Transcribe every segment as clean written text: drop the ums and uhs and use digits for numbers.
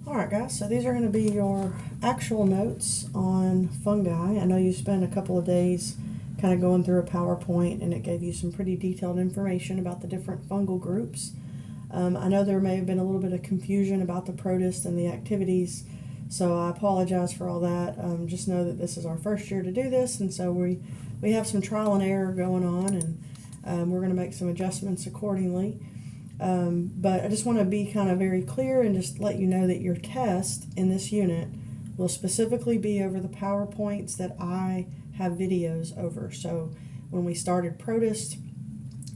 Alright guys, so these are going to be your actual notes on fungi. I know you spent a couple of days kind of going through a PowerPoint and it gave you some pretty detailed information about the different fungal groups. I know there may have been a little bit of confusion about the protist and the activities, so I apologize for all that. Just know that this is our first year to do this, and so we have some trial and error going on, and we're going to make some adjustments accordingly. But I just want to be kind of very clear and just let you know that your test in this unit will specifically be over the PowerPoints that I have videos over. So when we started protist,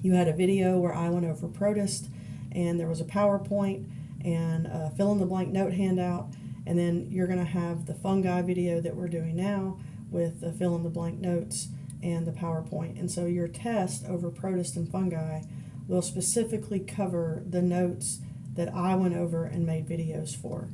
you had a video where I went over protist, and there was a PowerPoint and a fill in the blank note handout, and then you're going to have the fungi video that we're doing now with the fill in the blank notes and the PowerPoint. And so your test over protist and fungi will specifically cover the notes that I went over and made videos for.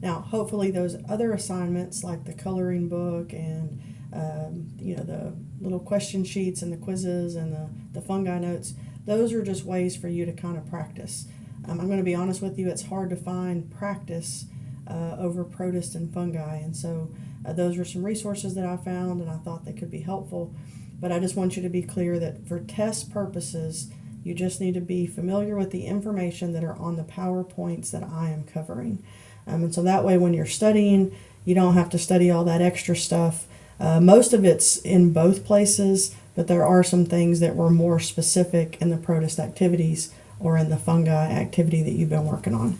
Now, hopefully those other assignments like the coloring book and the little question sheets and the quizzes and the fungi notes, those are just ways for you to kind of practice. I'm going to be honest with you, it's hard to find practice over protist and fungi, and so those are some resources that I found and I thought they could be helpful. But I just want you to be clear that for test purposes, you just need to be familiar with the information that are on the PowerPoints that I am covering. And so that way when you're studying, you don't have to study all that extra stuff. Most of it's in both places, but there are some things that were more specific in the protist activities or in the fungi activity that you've been working on.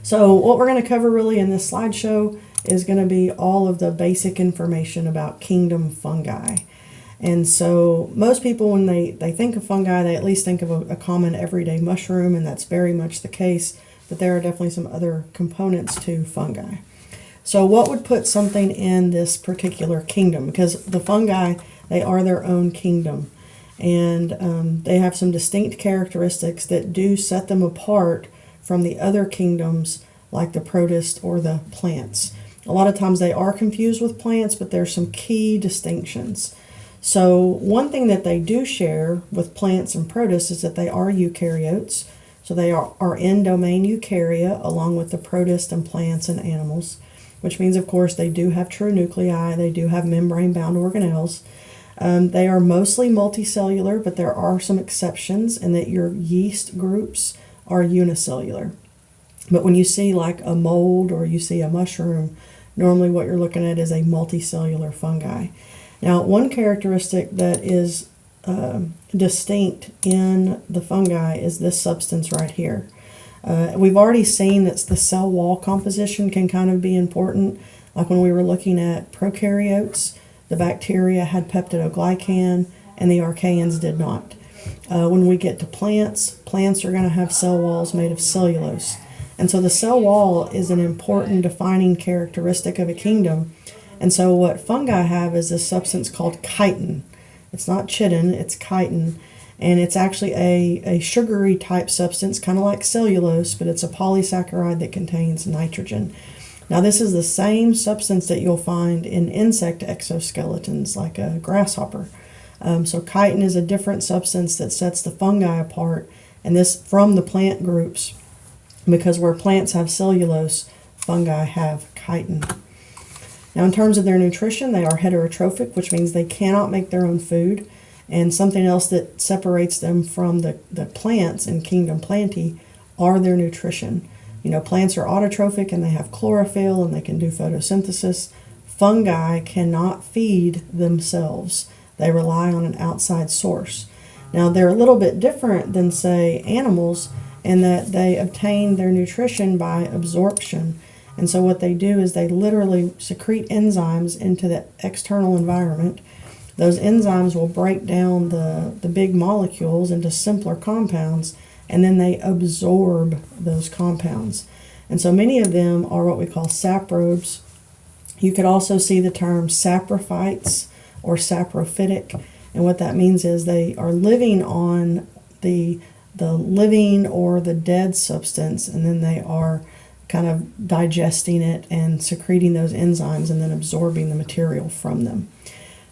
So what we're going to cover really in this slideshow is going to be all of the basic information about kingdom fungi. And so most people, when they think of fungi, they at least think of a common everyday mushroom, and that's very much the case, but there are definitely some other components to fungi. So what would put something in this particular kingdom? Because the fungi, they are their own kingdom, and they have some distinct characteristics that do set them apart from the other kingdoms like the protist or the plants. A lot of times they are confused with plants, but there's some key distinctions. So one thing that they do share with plants and protists is that they are eukaryotes. So they are in domain eukarya along with the protist and plants and animals, which means, of course, they do have true nuclei. They do have membrane-bound organelles. They are mostly multicellular, but there are some exceptions in that your yeast groups are unicellular. But when you see like a mold or you see a mushroom, normally what you're looking at is a multicellular fungi. Now, one characteristic that is distinct in the fungi is this substance right here. We've already seen that the cell wall composition can kind of be important. Like when we were looking at prokaryotes, the bacteria had peptidoglycan and the archaeans did not. When we get to plants are going to have cell walls made of cellulose. And so the cell wall is an important defining characteristic of a kingdom. And so what fungi have is this substance called chitin. It's not chitin, it's chitin. And it's actually a sugary type substance, kind of like cellulose, but it's a polysaccharide that contains nitrogen. Now this is the same substance that you'll find in insect exoskeletons, like a grasshopper. So chitin is a different substance that sets the fungi apart, and this from the plant groups, because where plants have cellulose, fungi have chitin. Now, in terms of their nutrition, they are heterotrophic, which means they cannot make their own food. And something else that separates them from the plants in Kingdom Plantae are their nutrition. You know, plants are autotrophic and they have chlorophyll and they can do photosynthesis. Fungi cannot feed themselves. They rely on an outside source. Now, they're a little bit different than, say, animals in that they obtain their nutrition by absorption. And so what they do is they literally secrete enzymes into the external environment. Those enzymes will break down the big molecules into simpler compounds, and then they absorb those compounds. And so many of them are what we call saprobes. You could also see the term saprophytes or saprophytic, and what that means is they are living on the living or the dead substance, and then they are kind of digesting it and secreting those enzymes and then absorbing the material from them.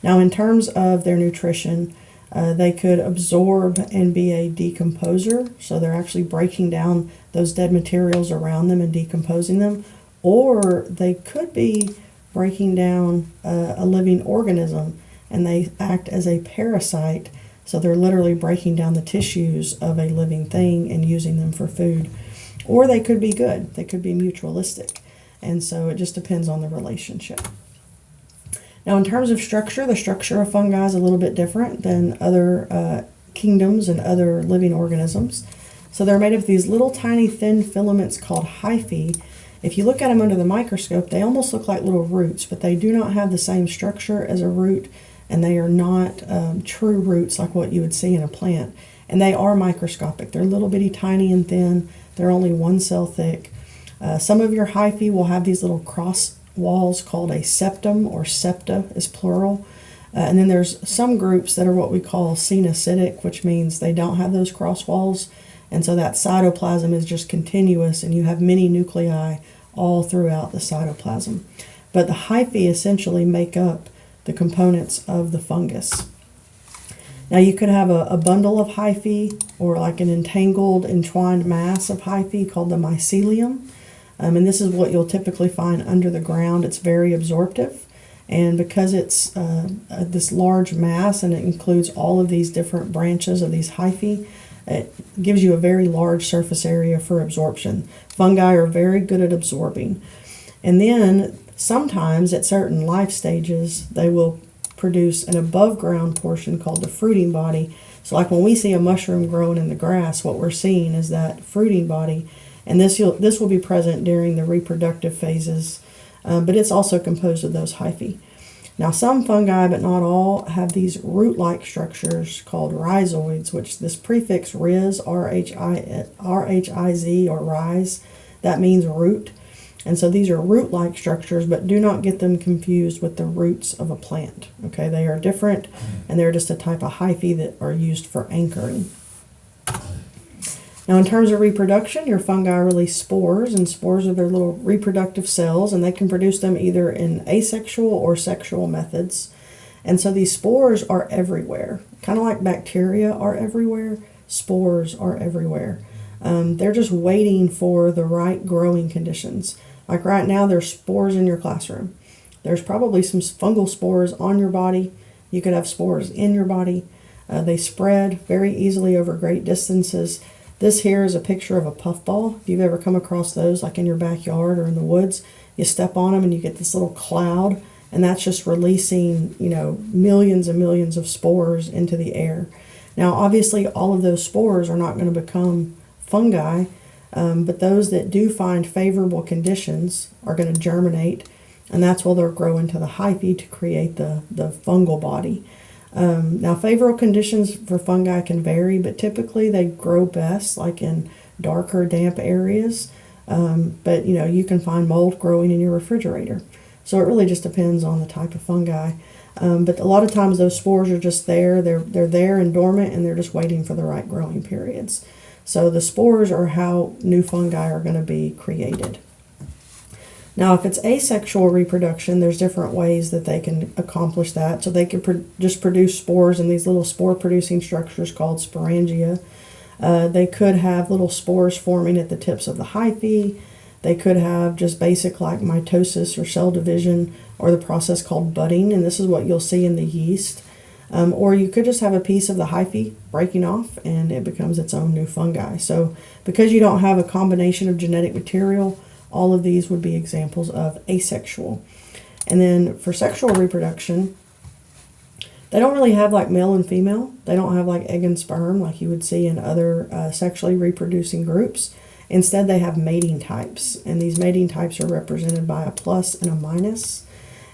Now, in terms of their nutrition, They could absorb and be a decomposer, so they're actually breaking down those dead materials around them and decomposing them, or they could be breaking down a living organism, and they act as a parasite, so they're literally breaking down the tissues of a living thing and using them for food. Or they could be good, they could be mutualistic, and so it just depends on the relationship. Now, in terms of structure, the structure of fungi is a little bit different than other kingdoms and other living organisms. So they're made of these little tiny thin filaments called hyphae. If you look at them under the microscope, they almost look like little roots, but they do not have the same structure as a root, and they are not true roots like what you would see in a plant. And they are microscopic. They're little bitty tiny and thin. They're only 1 cell thick. Some of your hyphae will have these little cross walls called a septum, or septa is plural. And then there's some groups that are what we call cenocytic, which means they don't have those cross walls. And so that cytoplasm is just continuous, and you have many nuclei all throughout the cytoplasm. But the hyphae essentially make up the components of the fungus. Now, you could have a bundle of hyphae, or like an entangled, entwined mass of hyphae called the mycelium. And this is what you'll typically find under the ground. It's very absorptive. And because it's this large mass and it includes all of these different branches of these hyphae, it gives you a very large surface area for absorption. Fungi are very good at absorbing. And then sometimes at certain life stages, they will produce an above ground portion called the fruiting body. So like when we see a mushroom growing in the grass, what we're seeing is that fruiting body. And this will be present during the reproductive phases, but it's also composed of those hyphae. Now, some fungi, but not all, have these root-like structures called rhizoids, which this prefix rhiz, R-H-I-Z, or rhiz, that means root. And so these are root-like structures, but do not get them confused with the roots of a plant. Okay, they are different, and they're just a type of hyphae that are used for anchoring. Now, in terms of reproduction, your fungi release spores, and spores are their little reproductive cells, and they can produce them either in asexual or sexual methods. And so these spores are everywhere. Kind of like bacteria are everywhere, spores are everywhere. They're just waiting for the right growing conditions. Like right now, there's spores in your classroom. There's probably some fungal spores on your body. You could have spores in your body. They spread very easily over great distances. This here is a picture of a puffball. If you've ever come across those, like in your backyard or in the woods, you step on them and you get this little cloud, and that's just releasing, millions and millions of spores into the air. Now, obviously, all of those spores are not going to become fungi, but those that do find favorable conditions are going to germinate, and that's where they'll grow into the hyphae to create the fungal body. Now, favorable conditions for fungi can vary, but typically they grow best like in darker, damp areas. But you can find mold growing in your refrigerator. So it really just depends on the type of fungi. But a lot of times those spores are just there. They're there and dormant, and they're just waiting for the right growing periods. So the spores are how new fungi are going to be created. Now, if it's asexual reproduction, there's different ways that they can accomplish that. So they can just produce spores in these little spore-producing structures called sporangia. They could have little spores forming at the tips of the hyphae. They could have just basic like mitosis or cell division, or the process called budding, and this is what you'll see in the yeast. Or you could just have a piece of the hyphae breaking off, and it becomes its own new fungi. So because you don't have a combination of genetic material, all of these would be examples of asexual. And then for sexual reproduction, they don't really have like male and female. They don't have like egg and sperm like you would see in other sexually reproducing groups. Instead, they have mating types, and these mating types are represented by a plus and a minus.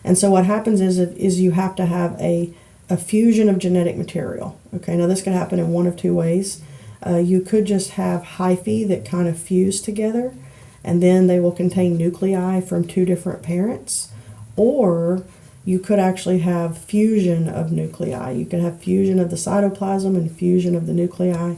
And so what happens is you have to have a fusion of genetic material. Okay, now this could happen in one of two ways. You could just have hyphae that kind of fuse together, and then they will contain nuclei from two different parents. Or you could actually have fusion of nuclei. You could have fusion of the cytoplasm and fusion of the nuclei.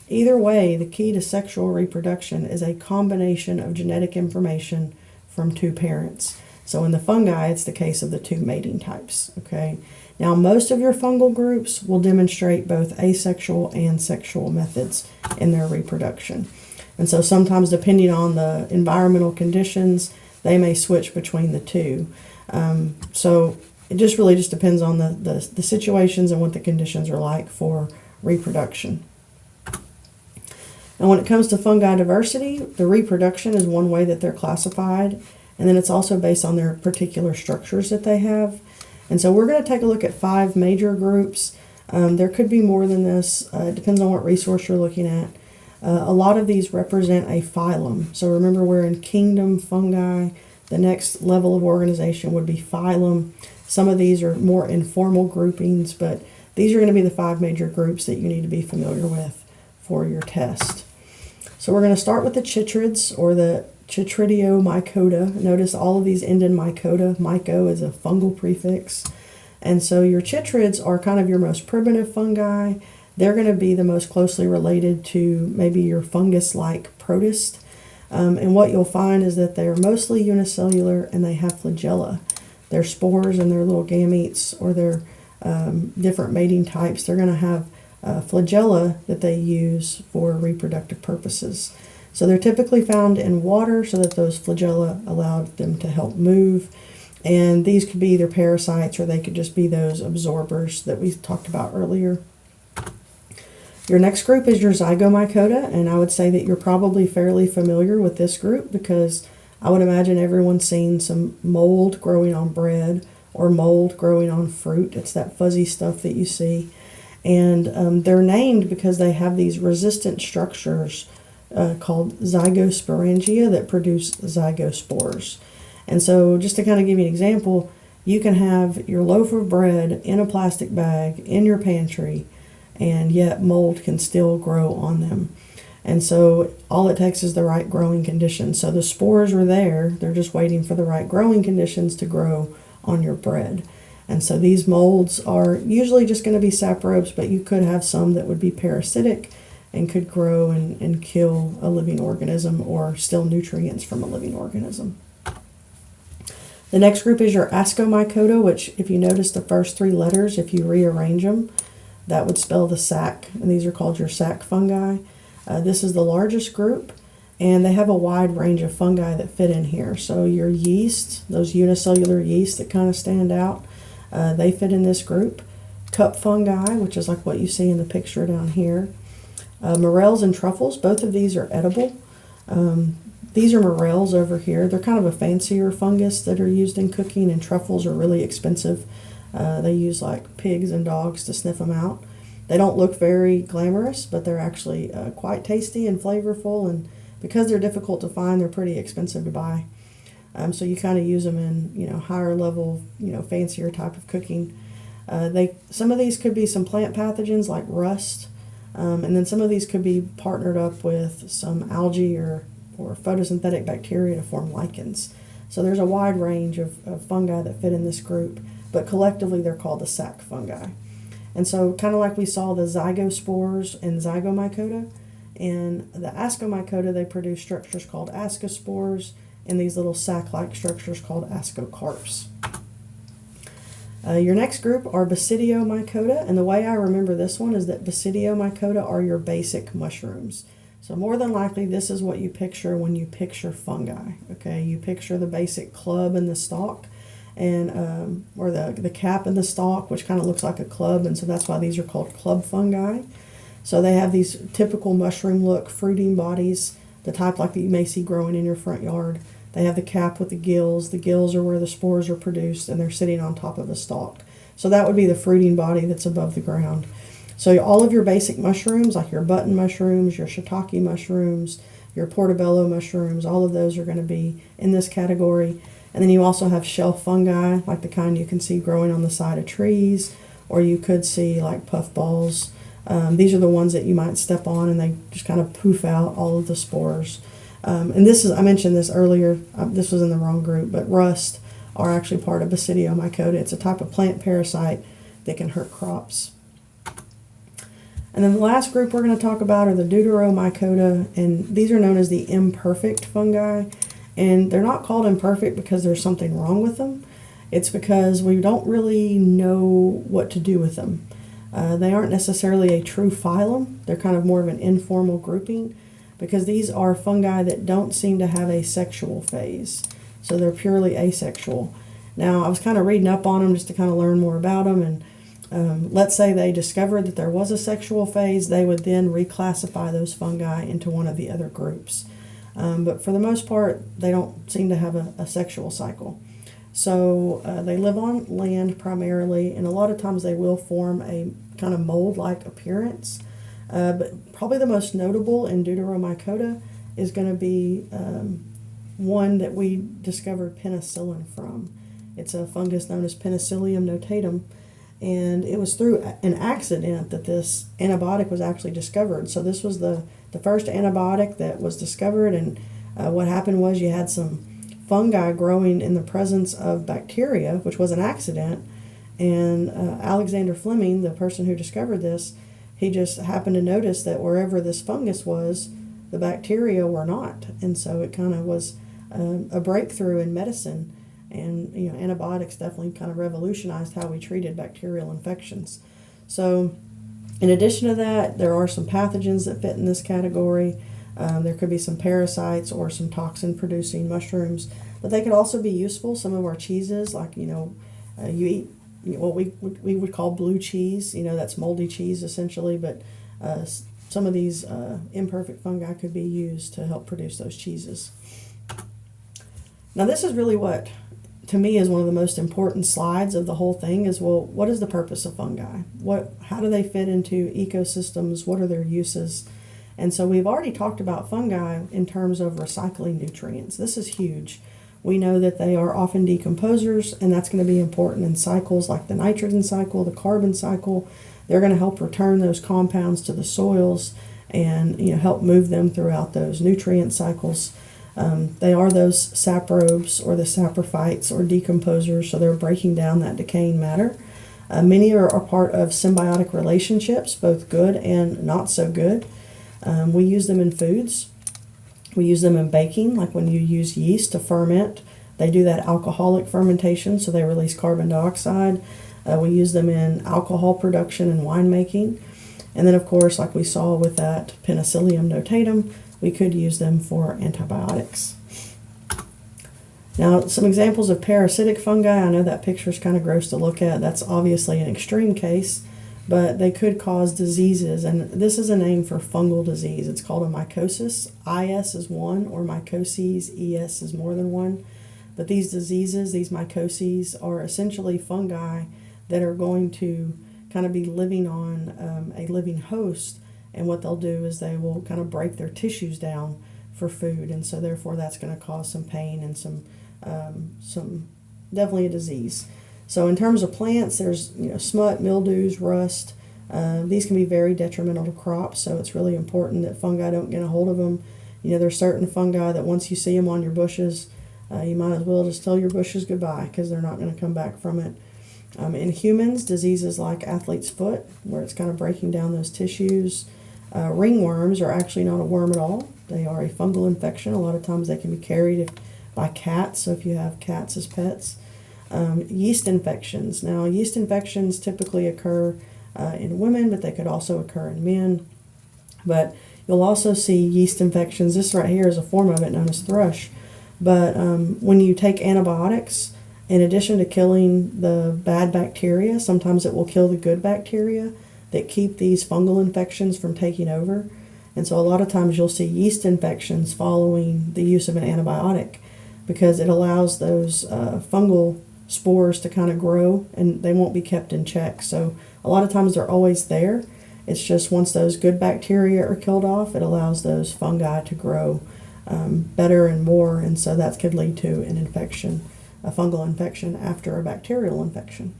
Either way, the key to sexual reproduction is a combination of genetic information from two parents. So in the fungi, it's the case of the two mating types. Okay. Now, most of your fungal groups will demonstrate both asexual and sexual methods in their reproduction. And so sometimes, depending on the environmental conditions, they may switch between the two. So it just really just depends on the situations and what the conditions are like for reproduction. And when it comes to fungi diversity, the reproduction is one way that they're classified, and then it's also based on their particular structures that they have. And so we're going to take a look at 5 major groups. There could be more than this. It depends on what resource you're looking at. A lot of these represent a phylum. So remember, we're in kingdom fungi. The next level of organization would be phylum. Some of these are more informal groupings, but these are going to be the 5 major groups that you need to be familiar with for your test. So we're going to start with the chytrids, or the Chytridiomycota. Notice all of these end in mycota. Myco is a fungal prefix. And so your chytrids are kind of your most primitive fungi. They're going to be the most closely related to maybe your fungus-like protist. And what you'll find is that they are mostly unicellular and they have flagella. Their spores and their little gametes, or their different mating types, they're going to have flagella that they use for reproductive purposes. So they're typically found in water so that those flagella allow them to help move. And these could be either parasites or they could just be those absorbers that we talked about earlier. Your next group is your Zygomycota, and I would say that you're probably fairly familiar with this group because I would imagine everyone's seen some mold growing on bread or mold growing on fruit. It's that fuzzy stuff that you see. And they're named because they have these resistant structures called zygosporangia that produce zygospores. And so just to kind of give you an example, you can have your loaf of bread in a plastic bag in your pantry, and yet mold can still grow on them. And so all it takes is the right growing conditions. So the spores are there, they're just waiting for the right growing conditions to grow on your bread. And so these molds are usually just going to be saprobes, but you could have some that would be parasitic and could grow and kill a living organism or steal nutrients from a living organism. The next group is your Ascomycota, which if you notice the first 3 letters, if you rearrange them, that would spell the sac, and these are called your sac fungi. This is the largest group, and they have a wide range of fungi that fit in here. So your yeast, those unicellular yeast that kind of stand out, they fit in this group. Cup fungi, which is like what you see in the picture down here. Morels and truffles, both of these are edible. These are morels over here. They're kind of a fancier fungus that are used in cooking, and truffles are really expensive. They use like pigs and dogs to sniff them out. They don't look very glamorous, but they're actually quite tasty and flavorful, and because they're difficult to find, they're pretty expensive to buy. So you kind of use them in, higher level, fancier type of cooking. Some of these could be some plant pathogens like rust, and then some of these could be partnered up with some algae or photosynthetic bacteria to form lichens. So there's a wide range of fungi that fit in this group, but collectively they're called the sac fungi. And so kind of like we saw the zygospores in Zygomycota, in the Ascomycota they produce structures called ascospores, and these little sac-like structures called ascocarps. Your next group are Basidiomycota, and the way I remember this one is that Basidiomycota are your basic mushrooms. So more than likely this is what you picture when you picture fungi. Okay, you picture the basic club and the stalk, and or the cap and the stalk, which kind of looks like a club, and so that's why these are called club fungi. So they have these typical mushroom look fruiting bodies, the type like that you may see growing in your front yard. They have the cap with the gills. The gills are where the spores are produced, and they're sitting on top of a stalk. So that would be the fruiting body that's above the ground. So all of your basic mushrooms, like your button mushrooms, your shiitake mushrooms, your portobello mushrooms, all of those are going to be in this category. And then you also have shelf fungi, like the kind you can see growing on the side of trees, or you could see like puffballs. These are the ones that you might step on and they just kind of poof out all of the spores. And this is, I mentioned this earlier, this was in the wrong group, but rust are actually part of Basidiomycota. It's a type of plant parasite that can hurt crops. And then the last group we're going to talk about are the Deuteromycota, and these are known as the imperfect fungi. And they're not called imperfect because there's something wrong with them. It's because we don't really know what to do with them. They aren't necessarily a true phylum. They're kind of more of an informal grouping because these are fungi that don't seem to have a sexual phase. So they're purely asexual. Now, I was kind of reading up on them just to kind of learn more about them, and let's say they discovered that there was a sexual phase, they would then reclassify those fungi into one of the other groups. But for the most part, they don't seem to have a sexual cycle. So they live on land primarily, and a lot of times they will form a kind of mold-like appearance. But probably the most notable in Deuteromycota is going to be one that we discovered penicillin from. It's a fungus known as Penicillium notatum, and it was through an accident that this antibiotic was actually discovered. So this was the first antibiotic that was discovered, and what happened was you had some fungi growing in the presence of bacteria, which was an accident, and Alexander Fleming, the person who discovered this, he just happened to notice that wherever this fungus was, the bacteria were not, and so it kind of was a breakthrough in medicine. And antibiotics definitely kind of revolutionized how we treated bacterial infections. So in addition to that, there are some pathogens that fit in this category. There could be some parasites or some toxin-producing mushrooms, but they could also be useful. Some of our cheeses, like you eat what we would call blue cheese. That's moldy cheese essentially, but some of these imperfect fungi could be used to help produce those cheeses. Now, this is really what, to me, is one of the most important slides of the whole thing is, well, what is the purpose of fungi? How do they fit into ecosystems? What are their uses? And so we've already talked about fungi in terms of recycling nutrients. This is huge. We know that they are often decomposers, and that's going to be important in cycles like the nitrogen cycle, the carbon cycle. They're going to help return those compounds to the soils and help move them throughout those nutrient cycles. They are those saprobes or the saprophytes or decomposers, so they're breaking down that decaying matter. Many are part of symbiotic relationships, both good and not so good. We use them in foods. We use them in baking, like when you use yeast to ferment. They do that alcoholic fermentation, so they release carbon dioxide. We use them in alcohol production and winemaking. And then, of course, like we saw with that Penicillium notatum, we could use them for antibiotics. Now, some examples of parasitic fungi. I know that picture is kind of gross to look at. That's obviously an extreme case, but they could cause diseases, and this is a name for fungal disease. It's called a mycosis. IS is one, or mycoses, ES is more than one. But these diseases, these mycoses, are essentially fungi that are going to kind of be living on a living host, and what they'll do is they will kind of break their tissues down for food, and so therefore that's going to cause some pain and some definitely a disease. So in terms of plants, there's smut, mildews, rust. These can be very detrimental to crops, so it's really important that fungi don't get a hold of them. There's certain fungi that once you see them on your bushes, you might as well just tell your bushes goodbye because they're not going to come back from it. In humans, diseases like athlete's foot, where it's kind of breaking down those tissues. Ringworms are actually not a worm at all. They are a fungal infection. A lot of times they can be carried by cats, so if you have cats as pets. Yeast infections. Now, yeast infections typically occur in women, but they could also occur in men. But you'll also see yeast infections. This right here is a form of it known as thrush. But when you take antibiotics, in addition to killing the bad bacteria, sometimes it will kill the good bacteria that keep these fungal infections from taking over. And so a lot of times you'll see yeast infections following the use of an antibiotic because it allows those fungal spores to kind of grow and they won't be kept in check. So a lot of times they're always there. It's just once those good bacteria are killed off, it allows those fungi to grow better and more, and so that could lead to an infection, a fungal infection after a bacterial infection.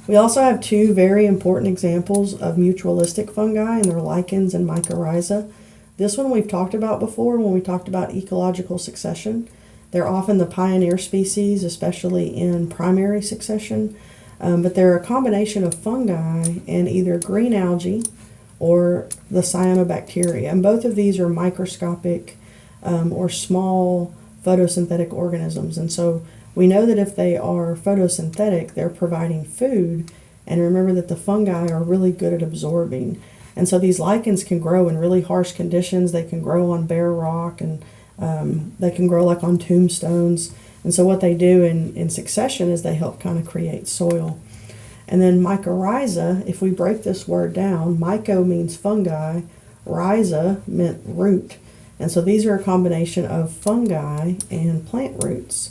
We also have two very important examples of mutualistic fungi, and they're lichens and mycorrhiza. This one we've talked about before when we talked about ecological succession. They're often the pioneer species, especially in primary succession, but they're a combination of fungi and either green algae or the cyanobacteria. And both of these are microscopic or small photosynthetic organisms. And so We know that if they are photosynthetic, they're providing food, and remember that the fungi are really good at absorbing. And so these lichens can grow in really harsh conditions. They can grow on bare rock, and they can grow like on tombstones. And so what they do in succession is they help kind of create soil. And then mycorrhiza, if we break this word down, myco means fungi, rhiza meant root. And so these are a combination of fungi and plant roots.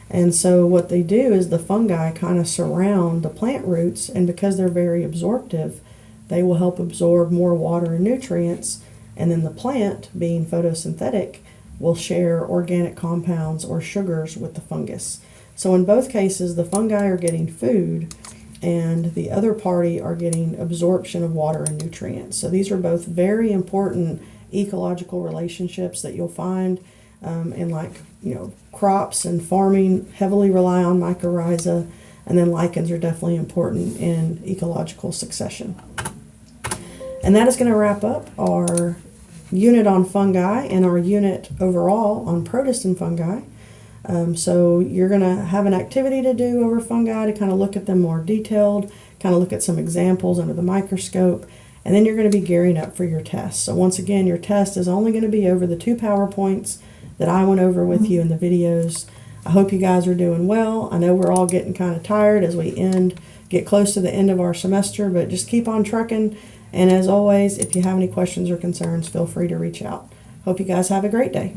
And so what they do is the fungi kind of surround the plant roots, and because they're very absorptive, they will help absorb more water and nutrients, and then the plant, being photosynthetic, will share organic compounds or sugars with the fungus. So in both cases, the fungi are getting food, and the other party are getting absorption of water and nutrients. So these are both very important ecological relationships that you'll find in, like, crops and farming heavily rely on mycorrhiza, and then lichens are definitely important in ecological succession. And that is going to wrap up our unit on fungi and our unit overall on protists and fungi. So you're going to have an activity to do over fungi to kind of look at them more detailed, kind of look at some examples under the microscope, and then you're going to be gearing up for your test. So once again, your test is only going to be over the 2 PowerPoints that I went over with you in the videos. I hope you guys are doing well. I know we're all getting kind of tired as we get close to the end of our semester, but just keep on trucking. And as always, if you have any questions or concerns, feel free to reach out. Hope you guys have a great day.